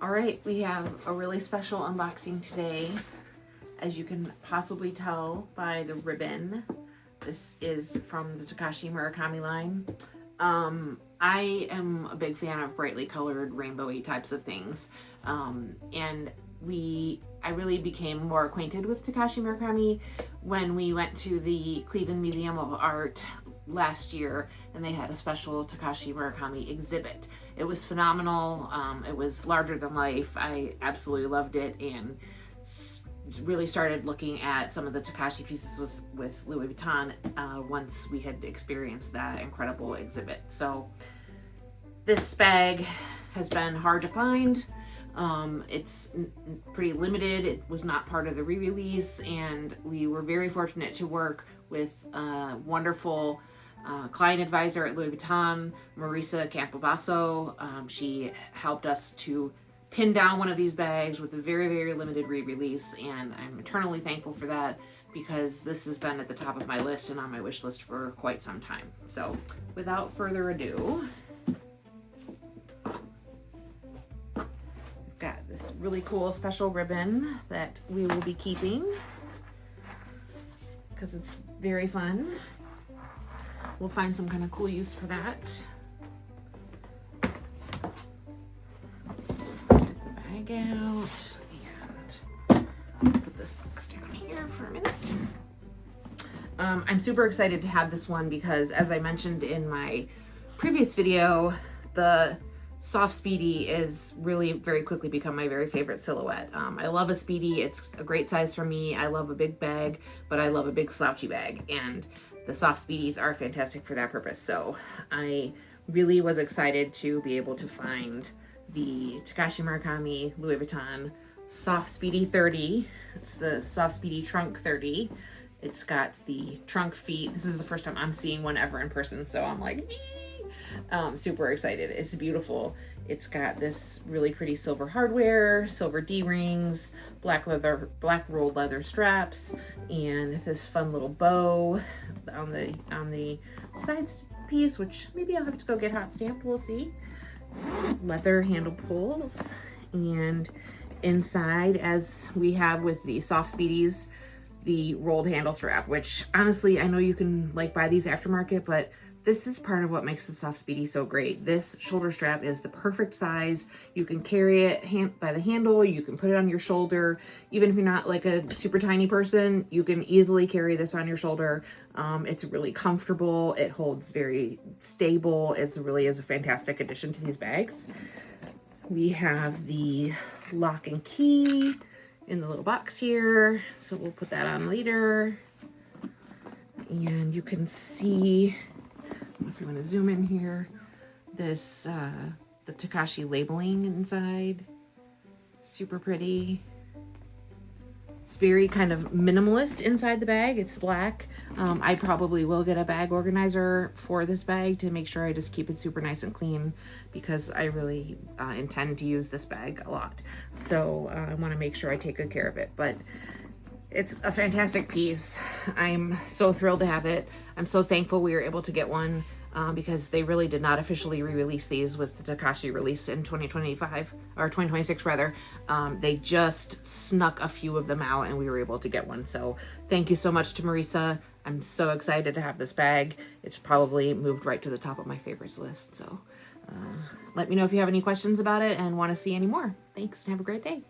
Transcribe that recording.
All right, we have a really special unboxing today. As you can possibly tell by the ribbon, this is from the Takashi Murakami line. I am a big fan of brightly colored, rainbowy types of things. And I really became more acquainted with Takashi Murakami when we went to the Cleveland Museum of Art last year, and they had a special Takashi Murakami exhibit. It was phenomenal. It was larger than life. I absolutely loved it, and really started looking at some of the Takashi pieces with Louis Vuitton once we had experienced that incredible exhibit. So this bag has been hard to find. It's pretty limited. It was not part of the re-release, and we were very fortunate to work with a wonderful client advisor at Louis Vuitton, Marisa Campobasso. She helped us to pin down one of these bags with a very, very limited re-release, and I'm eternally thankful for that because this has been at the top of my list and on my wish list for quite some time. So without further ado, got this really cool special ribbon that we will be keeping because it's very fun. We'll find some kind of cool use for that. Let's get the bag out and put this box down here for a minute. I'm super excited to have this one because, as I mentioned in my previous video, the soft Speedy is really very quickly become my very favorite silhouette. I love a Speedy. It's a great size for me. I love a big bag, but I love a big slouchy bag, and the soft Speedies are fantastic for that purpose. So I really was excited to be able to find the Takashi Murakami Louis Vuitton Soft Speedy 30. It's the Soft Speedy Trunk 30. It's got the trunk feet. This is the first time I'm seeing one ever in person, so I'm like, super excited. It's beautiful. It's got this really pretty silver hardware, silver D-rings, black rolled leather straps, and this fun little bow on the side piece, which maybe I'll have to go get hot stamped. We'll see. It's leather handle pulls, and inside, as we have with the soft Speedies, the rolled handle strap, which honestly I know you can buy these aftermarket, but this is part of what makes the soft Speedy so great. This shoulder strap is the perfect size. You can carry it by the handle. You can put it on your shoulder. Even if you're not like a super tiny person, you can easily carry this on your shoulder. It's really comfortable. It holds very stable. It really is a fantastic addition to these bags. We have the lock and key in the little box here, so we'll put that on later. And you can see, if you want to zoom in here, this the Takashi labeling inside, super pretty. It's very kind of minimalist inside the bag. It's black. I probably will get a bag organizer for this bag to make sure I just keep it super nice and clean because I really intend to use this bag a lot. So I want to make sure I take good care of it. But it's a fantastic piece. I'm so thrilled to have it. I'm so thankful we were able to get one because they really did not officially re-release these with the Takashi release in 2025, or 2026 rather. They just snuck a few of them out and we were able to get one. So thank you so much to Marisa. I'm so excited to have this bag. It's probably moved right to the top of my favorites list. So let me know if you have any questions about it and want to see any more. Thanks and have a great day.